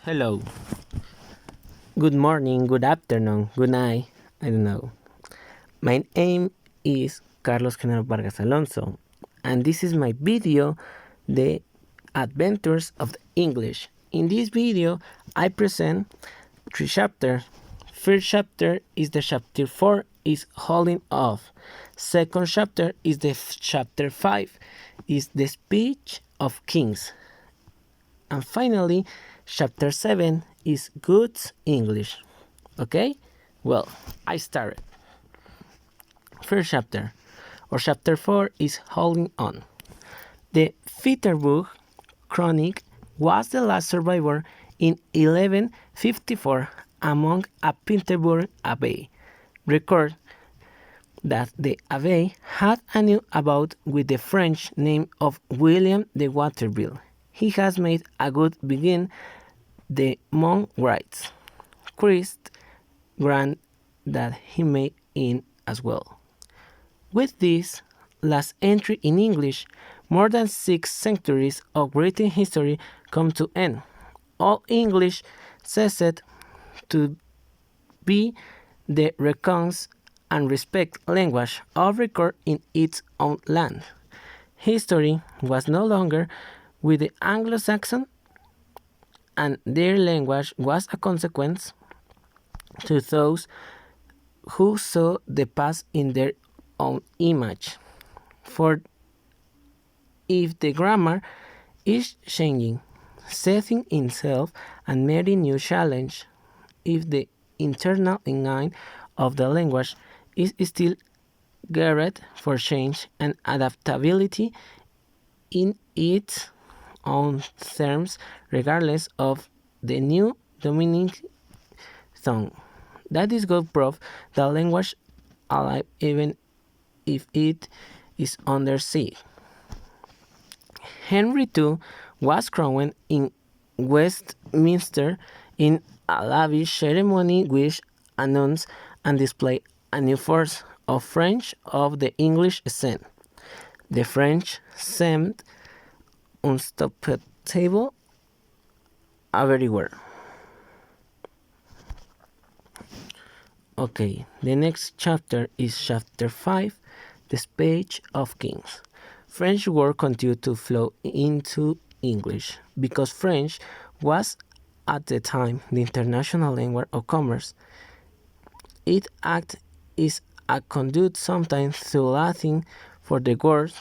Hello. Good morning, good afternoon, good night. I don't know. My name is Carlos Genaro Vargas Alonso, and this is my video, The Adventures of the English. In this video, I present three chapters. First chapter is the chapter 4 is holding off. Second chapter is the chapter 5 is the speech of kings. And finally, chapter 7 is good English. Okay? Well, I started. First chapter, or chapter 4, is holding on. The Fitterburg Chronic was the last survivor in 1154 among a Petersburg abbey. Record that the abbey had a new abbot with the French name of William de Waterville. He has made a good begin, the monk writes. Christ grant that he may in as well. With this last entry in English, more than 6 centuries of written history come to end. All English ceased to be the recognized and respect language of record in its own land. History was no longer with the Anglo-Saxon, and their language was a consequence to those who saw the past in their own image. For if the grammar is changing, setting itself and meeting new challenge, if the internal engine of the language is still geared for change and adaptability in its own terms, regardless of the new dominating tongue. That is good proof that language alive even if it is under siege. Henry II was crowned in Westminster in a lavish ceremony which announced and displayed a new force of French of the English scene. The French seemed unstoppable everywhere. Okay, the next chapter is chapter 5, the speech of kings. French word continued to flow into English because French was at the time the international language of commerce. It acted as a conduit sometimes through Latin for the words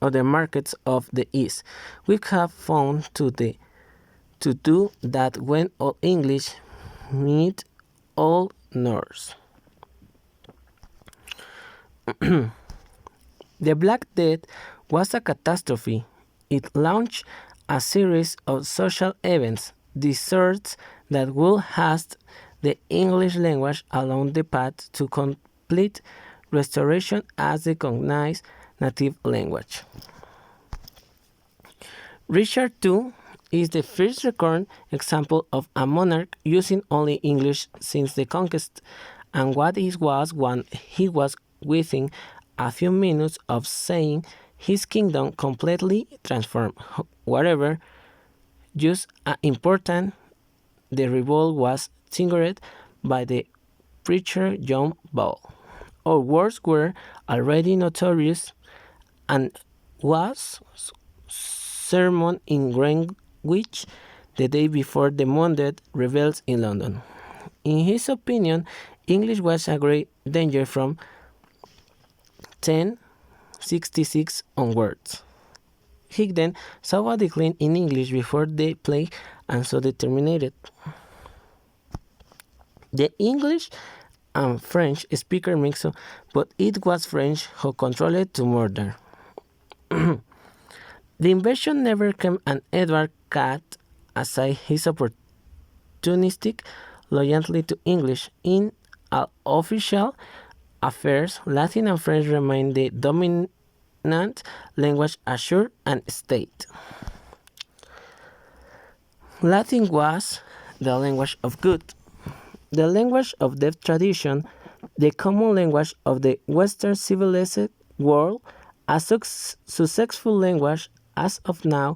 of the markets of the East. We have found to do that when all English meet all Norse. The Black Death was a catastrophe. It launched a series of social events, deserts that would haste the English language along the path to complete restoration as the recognized native language. Richard II is the first recorded example of a monarch using only English since the conquest, and what it was when he was within a few minutes of saying his kingdom completely transformed. Whatever, just as important, the revolt was triggered by the preacher John Ball. Our words were already notorious and was sermon in Greenwich the day before the Monday rebels in London. In his opinion, English was a great danger from 1066 onwards. He then saw a decline in English before the plague and so determined. The English and French speaker mixed, but it was French who controlled to murder. The invasion never came, and Edward cut aside his opportunistic loyalty to English. In all official affairs, Latin and French remained the dominant language assured and state. Latin was the language of good, the language of the tradition, the common language of the Western civilized world, a successful language as of now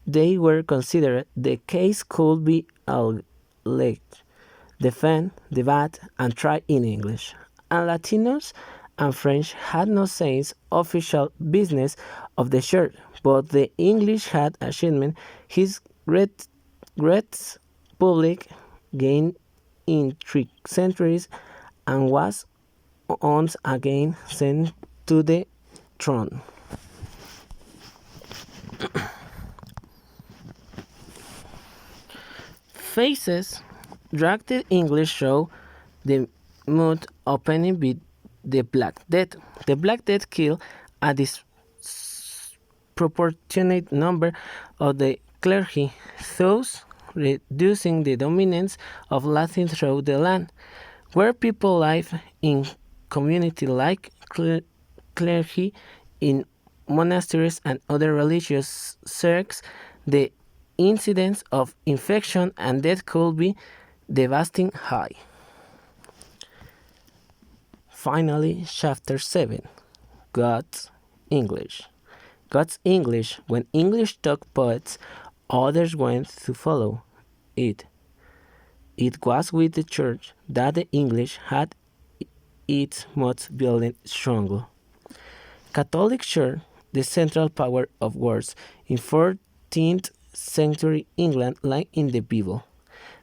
they were considered the case could be alleged, defend, debate, and try in English. And Latinos and French had no sense official business of the church, but the English had achievement his great public gain in 3 centuries and was once again sent to the throne. Faces dragged the English show the mood opening with the Black Death. The Black Death killed a disproportionate number of the clergy, thus reducing the dominance of Latin throughout the land, where people live in community like clergy in monasteries and other religious sects. The incidence of infection and death could be devastating high. Finally, chapter 7, God's English. God's English. When English taught poets, others went to follow it. It was with the church that the English had its most building strongly. Catholic Church, the central power of words in 14th century England, like in the Bible.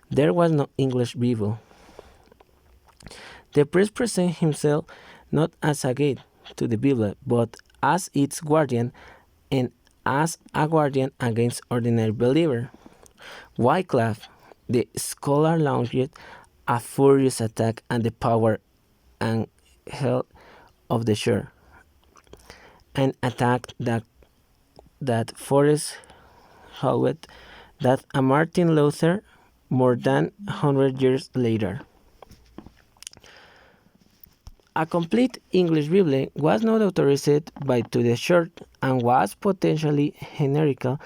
There was no English Bible. The priest presented himself not as a gate to the Bible, but as its guardian and as a guardian against ordinary believer. Wycliffe, the scholar, launched a furious attack on the power and health of the church, an attack that Forrest Howard that a Martin Luther more than 100 years later. A complete English Bible was not authorized by to the church and was potentially heretical,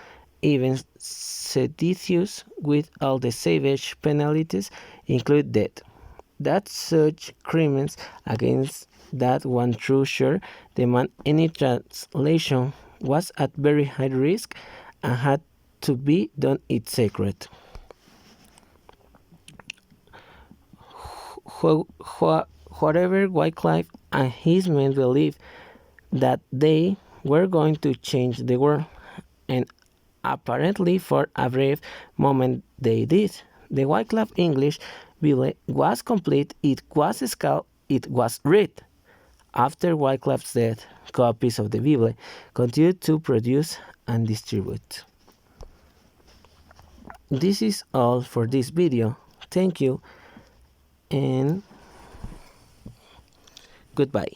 even seditious, with all the savage penalties, include death. That such crimes against that one true church demand any translation was at very high risk and had to be done in secret. Whatever Wycliffe and his men believed that they were going to change the world, and apparently for a brief moment they did. The Wycliffe English Bible was complete, it was scaled, it was read. After Wycliffe's death, copies of the Bible continued to produce and distribute. This is all for this video. Thank you and goodbye.